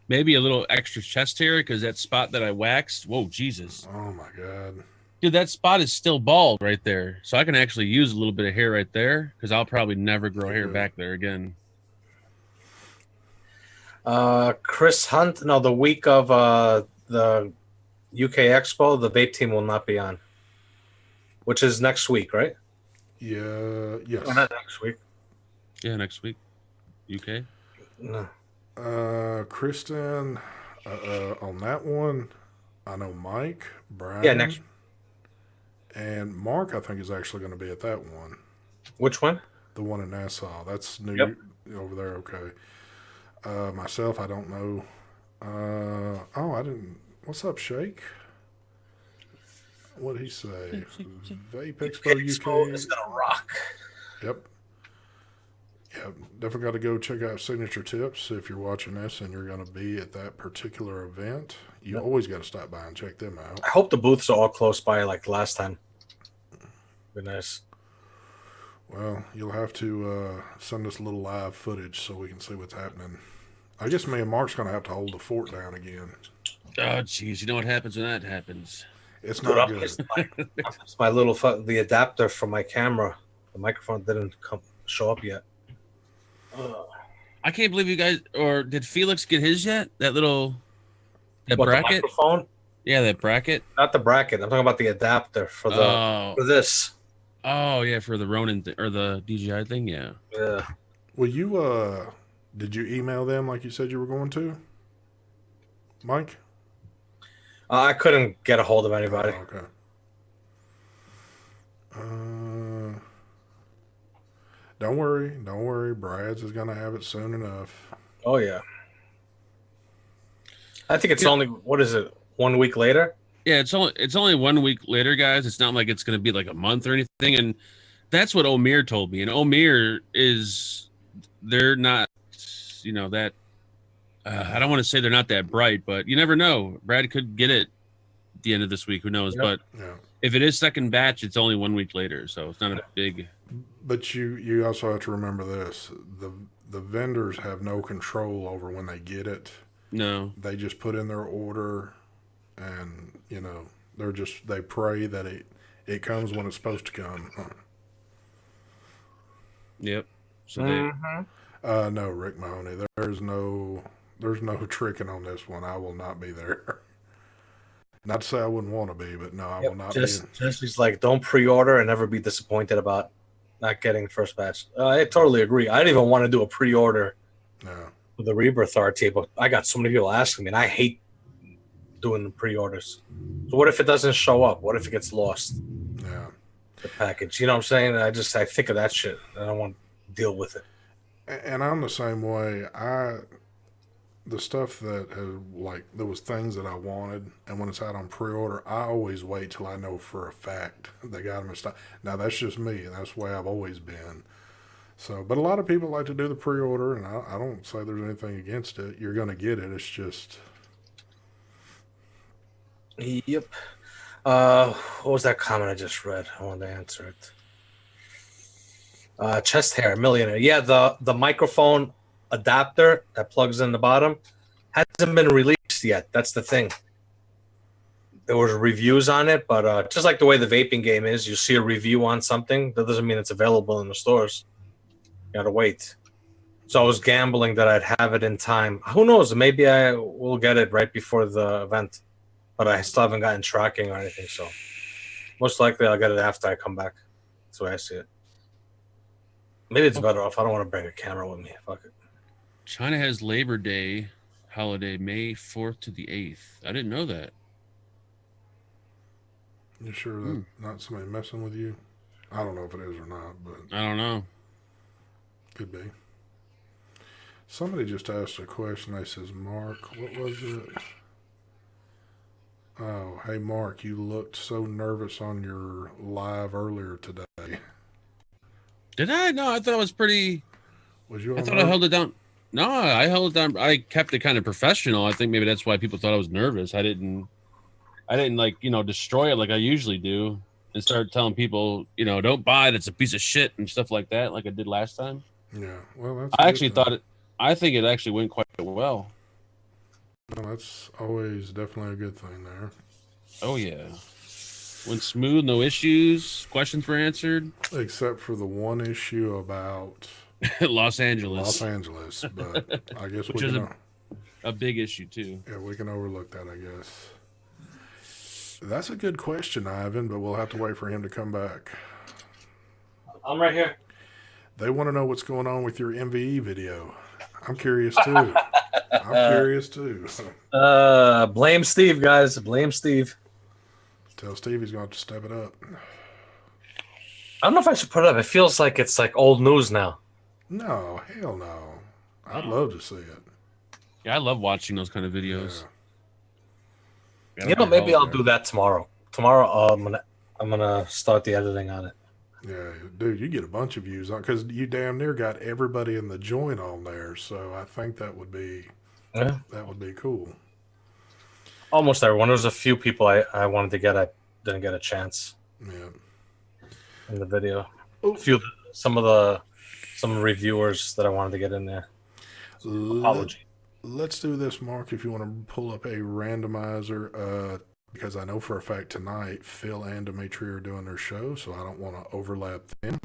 Maybe a little extra chest hair because that spot that I waxed. Whoa, Jesus. Oh, my God. Dude, that spot is still bald right there. So I can actually use a little bit of hair right there because I'll probably never grow hair back there again. Chris Hunt, no, the week of the UK Expo, the vape team will not be on, which is next week, right? Yeah. Yes. Or not next week. Yeah, next week, UK. No. Kristen, on that one, I know Mike, Yeah, next. Brian, and Mark. I think is actually going to be at that one. Which one? The one in Nassau. That's Yep. new over there. Okay. Myself, I don't know. I didn't. What's up, Shake? What'd he say? Vape Expo Expo is UK. gonna rock. Yep. Yeah, definitely got to go check out Signature Tips if you're watching this and you're going to be at that particular event. You Yep. always got to stop by and check them out. I hope the booths are all close by like last time. Be nice. Well, you'll have to send us a little live footage so we can see what's happening. I guess me and Mark's going to have to hold the fort down again. Oh, jeez, you know what happens when that happens? It's Dude, not I good. missed my little the adapter for my camera. The microphone didn't show up yet. I can't believe you guys. Or did Felix get his yet? That little What, the bracket? microphone? Yeah, that bracket. Not the bracket. I'm talking about the adapter for Oh, this. oh yeah, for the Ronin or the DJI thing. Yeah. Yeah. Well, you did you email them like you said you were going to, Mike? I couldn't get a hold of anybody. Oh, okay. Don't worry. Brad's is gonna have it soon enough. Oh yeah. I think it's only, what is it, 1 week later? Yeah, it's only 1 week later, guys. It's not like it's going to be like a month or anything. And that's what Omir told me. And Omir is, they're not, that. I don't want to say they're not that bright, but you never know. Brad could get it at the end of this week. Who knows? Yep. But Yeah. if it is second batch, it's only 1 week later, so it's not a big. But you also have to remember this: the vendors have no control over when they get it. No. They just put in their order, and they pray that it comes when it's supposed to come. Yep. So No, Rick Mahoney, there's no tricking on this one. I will not be there. Not to say I wouldn't want to be, but no, I will not be. He's like, don't pre-order and never be disappointed about not getting first batch. I totally agree. I didn't even want to do a pre-order No. with the Rebirth RT, but I got so many people asking me, and I hate doing the pre-orders. So what if it doesn't show up? What if it gets lost? Yeah. The package. You know what I'm saying? I think of that shit. I don't want to deal with it. And I'm the same way. The stuff that there was things that I wanted, and when it's out on pre-order, I always wait till I know for a fact they got them in stock. Now that's just me, and that's the way I've always been. So, but a lot of people like to do the pre-order, and I don't say there's anything against it. You're going to get it. It's just. Yep. What was that comment I just read? I wanted to answer it. Chest hair, millionaire. Yeah, the microphone adapter that plugs in the bottom hasn't been released yet. That's the thing. There was reviews on it, but just like the way the vaping game is, you see a review on something, that doesn't mean it's available in the stores. You gotta wait. So I was gambling that I'd have it in time. Who knows? Maybe I will get it right before the event, but I still haven't gotten tracking or anything. So most likely I'll get it after I come back. That's the way I see it. Maybe it's better off. I don't want to bring a camera with me. Fuck it. China has Labor Day holiday May 4th to the 8th. I didn't know that. You sure that not somebody messing with you? I don't know if it is or not, but I don't know. Could be. Somebody just asked a question. They says, Mark, what was it? Oh, hey, Mark, you looked so nervous on your live earlier today. Did I? No, I thought it was pretty. Was you? I thought I held it down. No, I held it down. I kept it kind of professional. I think maybe that's why people thought I was nervous. I didn't like, destroy it like I usually do and start telling people, don't buy it. It's a piece of shit and stuff like that, like I did last time. Yeah. Well, that's. I actually thought it. I think it actually went quite well. Well, that's always definitely a good thing there. Oh yeah. Went smooth, no issues. Questions were answered. Except for the one issue about Los Angeles. Los Angeles, but I guess which is a big issue too. Yeah, we can overlook that, I guess. That's a good question, Ivan, but we'll have to wait for him to come back. I'm right here. They want to know what's going on with your MVE video. I'm curious too. I'm curious too. Blame Steve, guys. Blame Steve. Tell Steve he's going to have to step it up. I don't know if I should put it up. It feels like it's like old news now. No, hell no. I'd love to see it. Yeah, I love watching those kind of videos. Yeah. You know, maybe I'll do that tomorrow. Tomorrow, I'm gonna start the editing on it. Yeah, dude, you get a bunch of views on because you damn near got everybody in the joint on there. So I think that would be cool. Almost everyone. There was a few people I wanted to get. I didn't get a chance. Yeah. In the video. Oh. Some reviewers that I wanted to get in there. Apology. Let's do this, Mark. If you want to pull up a randomizer, because I know for a fact tonight Phil and Dimitri are doing their show, so I don't want to overlap them.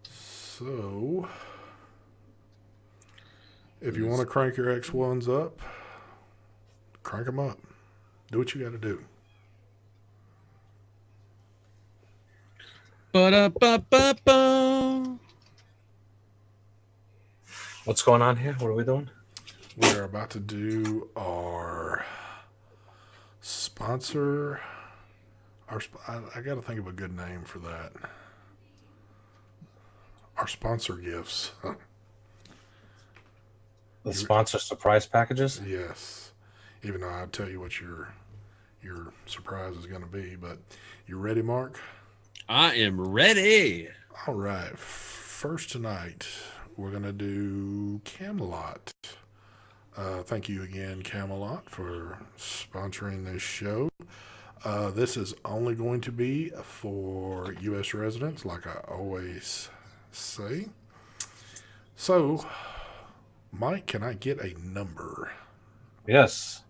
So, if you want to crank your X1s up, crank them up. Do what you got to do. Ba-da-ba-ba-ba. What's going on here? What are we doing? We're about to do our sponsor. I got to think of a good name for that. Our sponsor gifts. The sponsor surprise packages? Yes. Even though I'll tell you what your surprise is going to be. But you ready, Mark? I am ready. All right. First tonight, we're going to do Camelot. Thank you again, Camelot, for sponsoring this show. This is only going to be for U.S. residents, like I always say. So, Mike, can I get a number? Yes.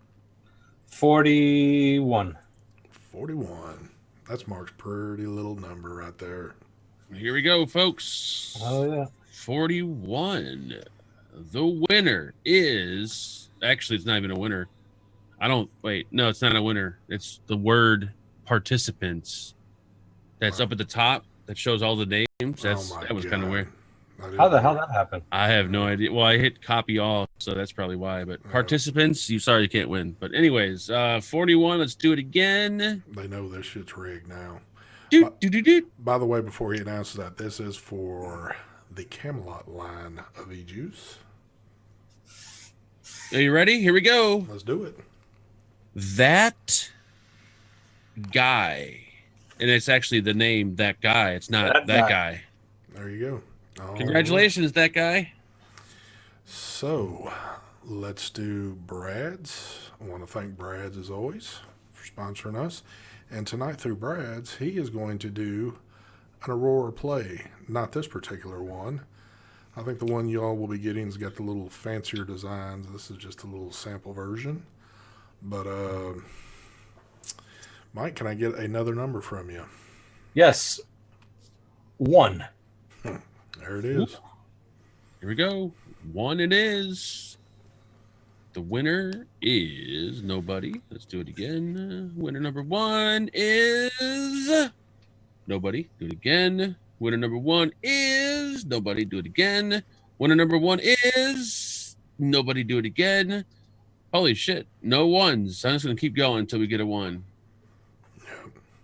41. 41. That's Mark's pretty little number right there. Here we go, folks. Oh, yeah. 41. The winner is... Actually, it's not even a winner. No, it's not a winner. It's the word participants. That's up at the top. That shows all the names. That was kind of weird. How the hell that happened? I have no idea. Well, I hit copy all, so that's probably why. But participants, you can't win. But anyways, 41. Let's do it again. They know this shit's rigged now. By the way, before he announces that, this is for the Camelot line of e-juice. Are you ready? Here we go. Let's do it. That guy. And it's actually the name, That Guy. It's not that guy. There you go. Congratulations, That Guy. So, let's do Brad's. I want to thank Brad's, as always, for sponsoring us. And tonight, through Brad's, he is going to do an Aurora play. Not this particular one. I think the one y'all will be getting has got the little fancier designs. This is just a little sample version. But, Mike, can I get another number from you? Yes. 1. There it is. Here we go. 1 it is. The winner is nobody. Let's do it again. Winner number 1 is nobody. Do it again. Winner number 1 is nobody. Do it again. Winner number 1 is nobody. Do it again. Holy shit. No ones. I'm just going to keep going until we get a 1.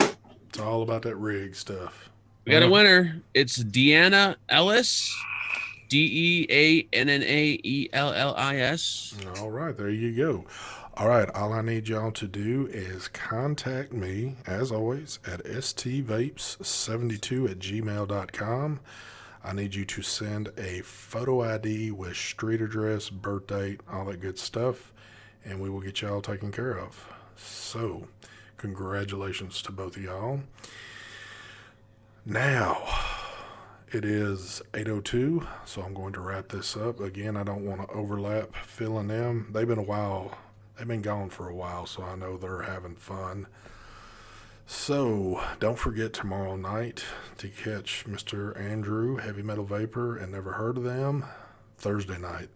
Yep. It's all about that rig stuff. We got a winner. It's Deanna Ellis. DeAnnaEllis. All right, there you go. All right, all I need y'all to do is contact me, as always, at stvapes72@gmail.com. I need you to send a photo ID with street address, birth date, all that good stuff, and we will get y'all taken care of. So, congratulations to both of y'all. Now, it is 8:02, so I'm going to wrap this up. Again, I don't want to overlap Phil and them. They've been gone for a while, so I know they're having fun. So, don't forget tomorrow night to catch Mr. Andrew, Heavy Metal Vapor, and Never Heard of Them. Thursday night,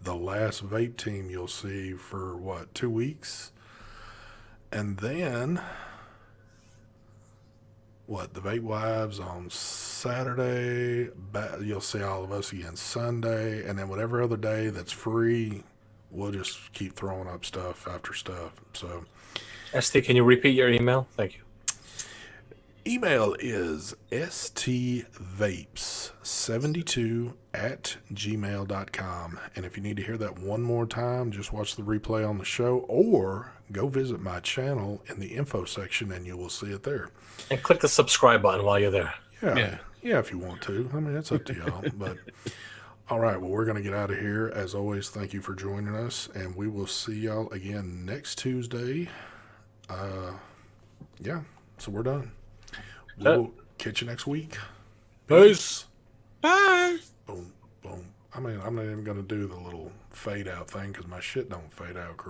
the last vape team you'll see for, 2 weeks? And then the Vape Wives on Saturday. You'll see all of us again Sunday, and then whatever other day that's free, we'll just keep throwing up stuff after stuff. So, ST, can you repeat your email? Thank you. email is stvapes72@gmail.com. And if you need to hear that one more time, just watch the replay on the show or go visit my channel in the info section and you will see it there. And click the subscribe button while you're there. Yeah, if you want to. I mean, it's up to y'all. But all right, well, we're going to get out of here. As always, thank you for joining us, and we will see y'all again next Tuesday. Yeah, so we're done. We'll catch you next week. Peace. Bye. Boom, boom. I mean, I'm not even going to do the little fade out thing because my shit don't fade out correctly.